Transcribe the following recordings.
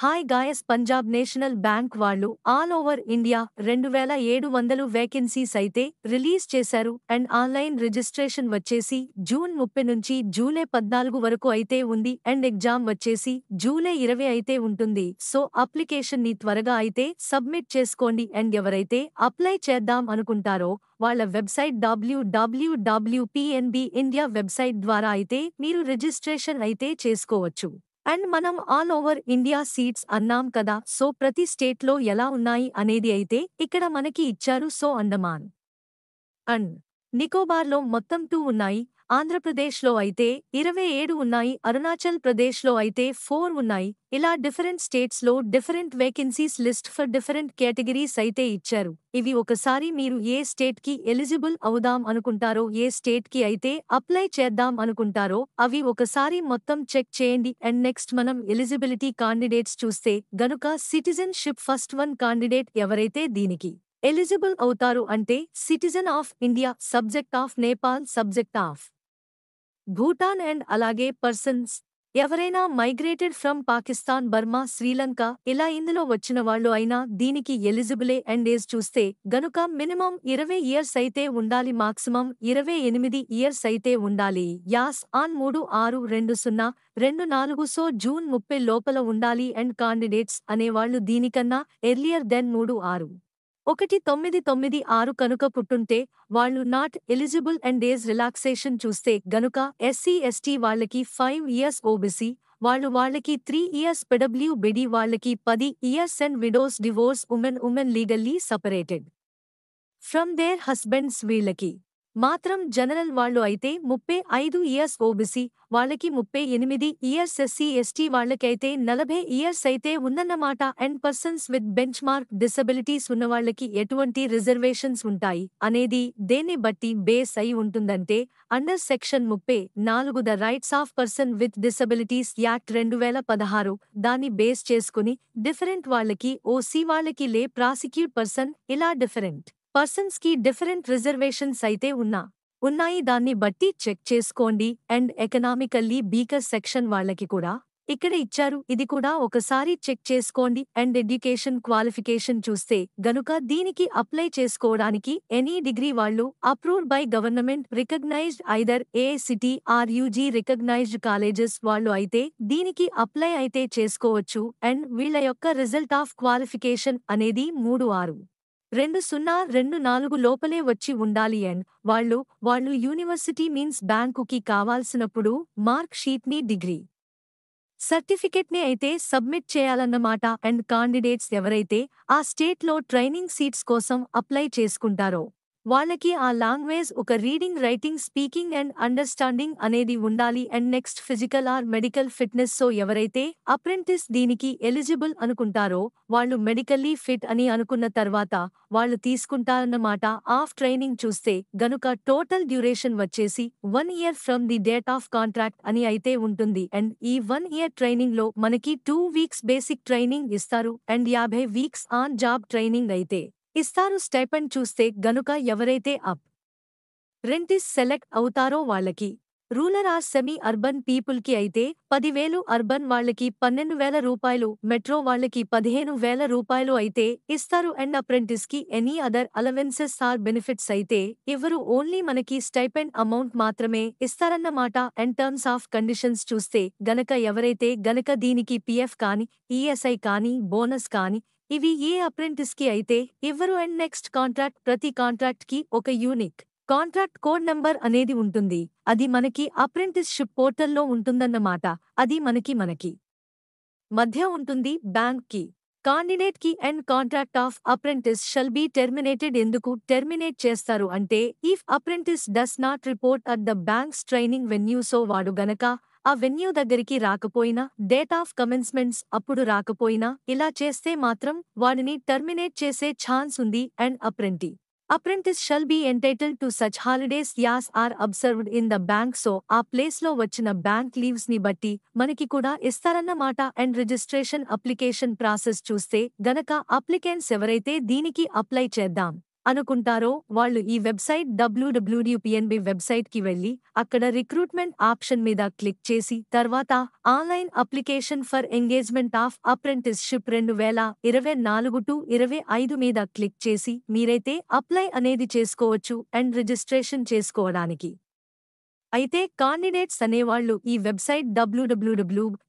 Hi guys, Punjab national bank వాళ్ళు all over India 2700 vacancies అయితే release చేశారు. అండ్ ఆన్లైన్ రిజిస్ట్రేషన్ వచ్చేసి జూన్ 30 నుంచి జూలై 14 వరకు అయితే ఉంది. అండ్ ఎగ్జామ్ వచ్చేసి జూలై 20 అయితే ఉంటుంది. సో అప్లికేషన్ ని త్వరగా అయితే సబ్మిట్ చేసుకోండి. అండ్ ఎవరైతే అప్లై చేద్దాం అనుకుంటారో వాళ్ళ వెబ్సైట్ www.pnb ఇండియా వెబ్సైట్ ద్వారా అయితే మీరు రిజిస్ట్రేషన్ అయితే చేసుకోవచ్చు. అండ్ మనం ఆల్ ఓవర్ ఇండియా సీట్స్ అన్నాం కదా, సో ప్రతి స్టేట్లో ఎలా ఉన్నాయి అనేది అయితే ఇక్కడ మనకి ఇచ్చారు. సో అండమాన్ అండ్ నికోబార్లో మొత్తం 2 ఉన్నాయి, ఆంధ్రప్రదేశ్లో అయితే 27 ఉన్నాయి, అరుణాచల్ ప్రదేశ్లో అయితే 4 ఉన్నాయి. ఇలా డిఫరెంట్ స్టేట్స్లో different vacancies list for different categories అయితే ఇచ్చారు. ఇవి ఒకసారి మీరు ఏ స్టేట్కి ఎలిజిబుల్ అవుదాం అనుకుంటారో, ఏ స్టేట్కి అయితే అప్లై చేద్దాం అనుకుంటారో అవి ఒకసారి మొత్తం చెక్ చేయండి. అండ్ నెక్స్ట్ మనం ఎలిజిబిలిటీ కాండిడేట్స్ చూస్తే గనుక సిటిజన్షిప్ ఫస్ట్ వన్ కాండిడేట్ ఎవరైతే దీనికి ఎలిజిబుల్ అవుతారు అంటే citizen of India, subject of Nepal, subject of Bhutan and అలాగే పర్సన్స్ ఎవరైనా migrated from Pakistan, Burma, Sri Lanka ఇలా ఇందులో వచ్చిన వాళ్ళు అయినా దీనికి ఎలిజిబులే. అండ్ ఏజ్ చూస్తే గనుక మినిమం 20 ఇయర్స్ అయితే ఉండాలి, మాక్సిమం 28 ఇయర్స్ అయితే ఉండాలి. యాస్ ఆన్ 36/2024 సో జూన్ 30 లోపల ఉండాలి. అండ్ కాండిడేట్స్ అనేవాళ్లు దీనికన్నా ఎర్లియర్ దెన్ 36/1996 కనుక పుట్టుంటే వాళ్ళు not eligible. And age relaxation చూస్తే గనుక SC/ST వాళ్ళకి 5 ఇయర్స్, OBC వాళ్ళకి 3 ఇయర్స్, PWBD వాళ్ళకి 10 years and widows, divorce women legally separated from there husbands వీళ్ళకి మాత్రం జనరల్ వాళ్ళు అయితే 35 ఇయర్స్, OBC వాళ్ళకి 38 ఇయర్స్, SC/ST వాళ్ళకైతే 40 ఇయర్స్ అయితే ఉందన్నమాట. అండ్ పర్సన్స్ విత్ బెంచ్ మార్క్ డిసబిలిటీస్ ఉన్నవాళ్లకి ఎటువంటి రిజర్వేషన్స్ ఉంటాయి అనేది దేన్ని బట్టి బేస్ అయి ఉంటుందంటే under section 34 the rights of person with disabilities act 2016 దాన్ని బేస్ చేసుకుని డిఫరెంట్ వాళ్ళకి, OC వాళ్ళకి లే ప్రాసిక్యూట్ పర్సన్ ఇలా డిఫరెంట్ పర్సన్స్ కి డిఫరెంట్ రిజర్వేషన్స్ అయితే ఉన్నాయి. దాన్ని బట్టి చెక్ చేసుకోండి. అండ్ ఎకనామికల్లీ వీకర్ సెక్షన్ వాళ్ళకి కూడా ఇక్కడ ఇచ్చారు, ఇది కూడా ఒకసారి చెక్ చేసుకోండి. అండ్ ఎడ్యుకేషన్ క్వాలిఫికేషన్ చూస్తే గనుక దీనికి అప్లై చేసుకోవడానికి ఎనీ డిగ్రీ వాళ్ళు approved by government recognized either AICTE or UG recognized colleges వాళ్ళు అయితే దీనికి అప్లై అయితే చేసుకోవచ్చు. అండ్ వీళ్ళ యొక్క రిజల్ట్ ఆఫ్ క్వాలిఫికేషన్ అనేది 3/6/2024 లోపలే వచ్చి ఉండాలి. అండ్ వాళ్ళు యూనివర్సిటీ మీన్స్ బ్యాంకుకి కావాల్సినప్పుడు మార్క్ షీట్ ని, డిగ్రీ సర్టిఫికెట్ ని అయితే సబ్మిట్ చేయాలన్నమాట. అండ్ కాండిడేట్స్ ఎవరైతే ఆ స్టేట్లో ట్రైనింగ్ సీట్స్ కోసం అప్లై చేసుకుంటారో వాళ్ళకి ఆ లాంగ్వేజ్ ఒక reading, writing, speaking and understanding అనేది ఉండాలి. And next physical are medical fitness. So ఎవరైతే అప్రెంటిస్ దీనికి ఎలిజిబుల్ అనుకుంటారో వాళ్ళు మెడికల్లీ ఫిట్ అని అనుకున్న తర్వాత వాళ్ళు తీసుకుంటారన్నమాట. ఆఫ్ ట్రైనింగ్ చూస్తే గనుక టోటల్ డ్యూరేషన్ వచ్చేసి 1 year from the date of contract అని అయితే ఉంటుంది. అండ్ ఈ 1 ఇయర్ ట్రైనింగ్ లో మనకి 2 వీక్స్ బేసిక్ ట్రైనింగ్ ఇస్తారు and 50 weeks on job training అయితే ఇస్తారు. స్టైపెండ్ చూస్తే గనుక ఎవరైతే అప్ రెంటిస్ సెలెక్ట్ అవుతారో వాళ్ళకి rural or semi urban people కి అయితే 10,000, అర్బన్ వాళ్ళకి 12,000 రూపాయలు, మెట్రో వాళ్ళకి 15,000 రూపాయలు అయితే ఇస్తారు. అండ్ అప్రెంటిస్ కి any other allowances or benefits అయితే ఇవ్వరు, ఓన్లీ మనకి స్టైపెండ్ అమౌంట్ మాత్రమే ఇస్తారన్నమాట. అండ్ టర్మ్స్ ఆఫ్ కండిషన్స్ చూస్తే గనక ఎవరైతే గనక దీనికి PF కానీ, ESI కానీ, బోనస్ కానీ ఇవి ఏ అప్రెంటిస్ కి అయితే ఇవ్వరు. అండ్ నెక్స్ట్ కాంట్రాక్ట్, ప్రతి కాంట్రాక్ట్ కి ఒక యూనిక్ కాంట్రాక్ట్ కోడ్ నంబర్ అనేది ఉంటుంది, అది మనకి అప్రెంటిస్షిప్ పోర్టల్లో ఉంటుందన్నమాట. అది మనకి మధ్య ఉంటుంది బ్యాంక్ కి, కాండిడేట్ కి. And contract of apprentice shall be terminated. ఎందుకు టెర్మినేట్ చేస్తారు అంటే if apprentice does not report at the bank's training venue. So వాడు గనక ఆ వెన్యూ దగ్గరికి రాకపోయినా, డేట్ ఆఫ్ కమెన్స్మెంట్స్ అప్పుడు రాకపోయినా ఇలా చేస్తే మాత్రం వాడిని టర్మినేట్ చేసే ఛాన్స్ ఉంది. And apprentice shall be entitled to such holidays as are observed in the bank. So ఆ ప్లేస్ లో వచ్చిన బ్యాంక్ లీవ్స్ ని బట్టి మనకి కూడా ఇస్తారన్నమాట. అండ్ రిజిస్ట్రేషన్ అప్లికేషన్ ప్రాసెస్ చూస్తే గనక అప్లికెంట్స్ ఎవరైతే దీనికి అప్లై చేద్దాం అనుకుంటారో వాళ్ళు ఈ వెబ్సైట్ www.pnb వెబ్సైట్కి వెళ్ళి అక్కడ రిక్రూట్మెంట్ ఆప్షన్ మీద క్లిక్ చేసి తర్వాత online application for engagement of apprenticeship 2024-25 మీద క్లిక్ చేసి మీరైతే అప్లై అనేది చేసుకోవచ్చు అండ్ రిజిస్ట్రేషన్ చేసుకోవడానికి. అయితే కాండిడేట్స్ అనేవాళ్ళు ఈ వెబ్సైట్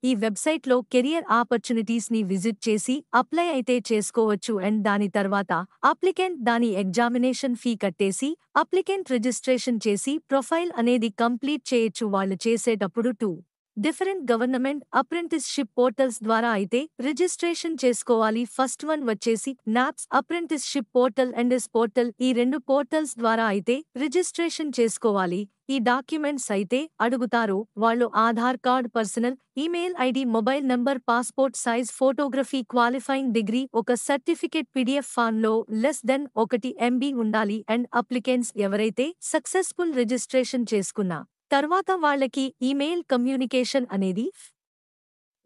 ఈ వెబ్సైట్లో కెరియర్ ఆపర్చునిటీస్ ని విజిట్ చేసి అప్లై అయితే చేసుకోవచ్చు అండ్ దాని తర్వాత అప్లికెంట్ దాని ఎగ్జామినేషన్ ఫీ కట్టేసి అప్లికెంట్ రిజిస్ట్రేషన్ చేసి ప్రొఫైల్ అనేది కంప్లీట్ చేయొచ్చు. వాళ్ళు చేసేటప్పుడు డిఫరెంట్ గవర్నమెంట్ అప్రెంటిస్షిప్ పోర్టల్స్ ద్వారా అయితే రిజిస్ట్రేషన్ చేసుకోవాలి. ఫస్ట్ వన్ వచ్చేసి నాప్స్ అప్రెంటిస్షిప్ పోర్టల్ అండ్ ఎస్ పోర్టల్. ఈ రెండు పోర్టల్స్ ద్వారా అయితే రిజిస్ట్రేషన్ చేసుకోవాలి. ఈ డాక్యుమెంట్స్ అయితే అడుగుతారు. వాళ్ళు Aadhaar card, personal email ID, mobile number, passport size photography, qualifying degree, ఒక సర్టిఫికేట్ పీడిఎఫ్ ఫామ్లో <1 MB ఉండాలి అండ్ అప్లికెంట్స్ ఎవరైతే సక్సెస్ఫుల్ రిజిస్ట్రేషన్ చేసుకున్నా తర్వాత వాళ్ళకి ఈమెయిల్ కమ్యూనికేషన్ అనేది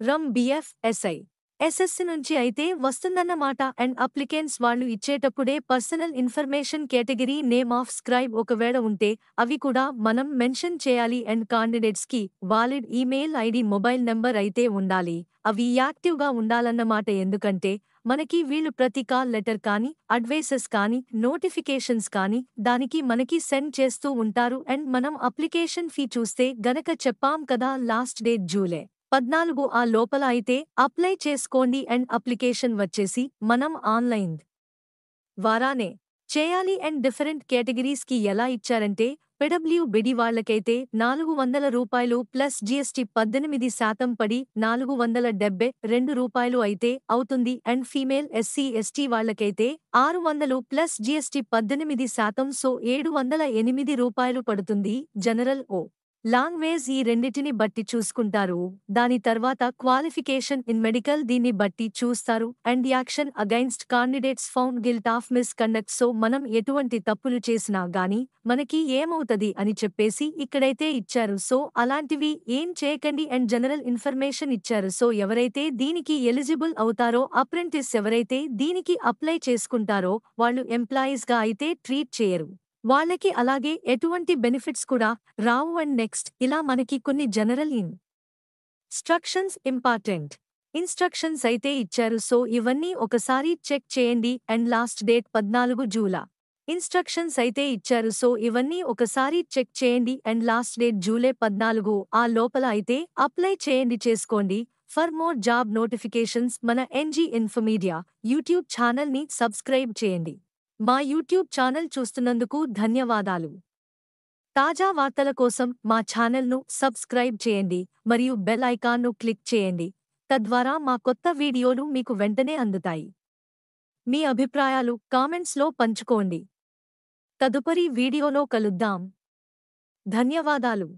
ఫ్రమ్ BFSI SSC నుంచి అయితే వస్తుందన్నమాట. అండ్ అప్లికెంట్స్ వాళ్ళు ఇచ్చేటప్పుడే personal information category, name of scribe ఒకవేళ ఉంటే అవి కూడా మనం మెన్షన్ చేయాలి. అండ్ కాండిడేట్స్కి valid email ID, mobile number అయితే ఉండాలి. అవి యాక్టివ్గా ఉండాలన్నమాట. ఎందుకంటే మనకి వీళ్ళు ప్రతి కాల్ లెటర్ కానీ, అడ్వైసెస్ కానీ, నోటిఫికేషన్స్ కానీ దానికి మనకి సెండ్ చేస్తూ ఉంటారు. అండ్ మనం అప్లికేషన్ ఫీ చూస్తే గనక చెప్పాం కదా లాస్ట్ డేట్ జూలై 14 ఆ లోపల అయితే అప్లై చేసుకోండి. అండ్ అప్లికేషన్ వచ్చేసి మనం ఆన్లైన్ ద్వారానే చేయాలి. అండ్ డిఫరెంట్ కేటగిరీస్కి ఎలా ఇచ్చారంటే PWBD వాళ్ళకైతే ₹400 ప్లస్ GST 18% పడి ₹472 అయితే అవుతుంది. అండ్ ఫీమేల్ SC ST వాళ్ళకైతే 600 ప్లస్ GST 18% సో ₹708 పడుతుంది. జనరల్ లాంగ్వేజ్ ఈ రెండిటిని బట్టి చూసుకుంటారు. దాని తర్వాత క్వాలిఫికేషన్ ఇన్ మెడికల్ దీన్ని బట్టి చూస్తారు. And action against candidates found guilt of misconduct. So మనం ఎటువంటి తప్పులు చేసినా గానీ మనకి ఏమవుతది అని చెప్పేసి ఇక్కడైతే ఇచ్చారు. సో అలాంటివి ఏం చేయకండి అండ్ జనరల్ ఇన్ఫర్మేషన్ ఇచ్చారు. సో ఎవరైతే దీనికి ఎలిజిబుల్ అవుతారో, అప్రెంటిస్ ఎవరైతే దీనికి అప్లై చేసుకుంటారో వాళ్ళు ఎంప్లాయీస్ గా అయితే ట్రీట్ చేయరు. వాళ్ళకి అలాగే ఎటువంటి బెనిఫిట్స్ కూడా రావు. అండ్ నెక్స్ట్ ఇలా మనకి కొన్ని జనరల్ ఇన్స్ట్రక్షన్స్ ఇంపార్టెంట్ ఇన్స్ట్రక్షన్స్ అయితే ఇచ్చారు. సో ఇవన్నీ ఒకసారి చెక్ చేయండి. And last date 14 July instructions అయితే ఇచ్చారు. సో ఇవన్నీ ఒకసారి చెక్ చేయండి. అండ్ లాస్ట్ డేట్ జూలై 14 ఆ లోపల అయితే అప్లై చేయండి, చేసుకోండి. ఫర్ మోర్ జాబ్ నోటిఫికేషన్స్ మన NG ఇన్ఫోమీడియా యూట్యూబ్ ఛానల్ని సబ్స్క్రైబ్ చేయండి. మా యూట్యూబ్ ఛానల్ చూస్తున్నందుకు ధన్యవాదాలు. తాజా వార్తల కోసం మా ఛానల్ను సబ్స్క్రైబ్ చేయండి మరియు బెల్ ఐకాన్ను క్లిక్ చేయండి. తద్వారా మా కొత్త వీడియోలు మీకు వెంటనే అందుతాయి. మీ అభిప్రాయాలు కామెంట్స్లో పంచుకోండి. తదుపరి వీడియోలో కలుద్దాం. ధన్యవాదాలు.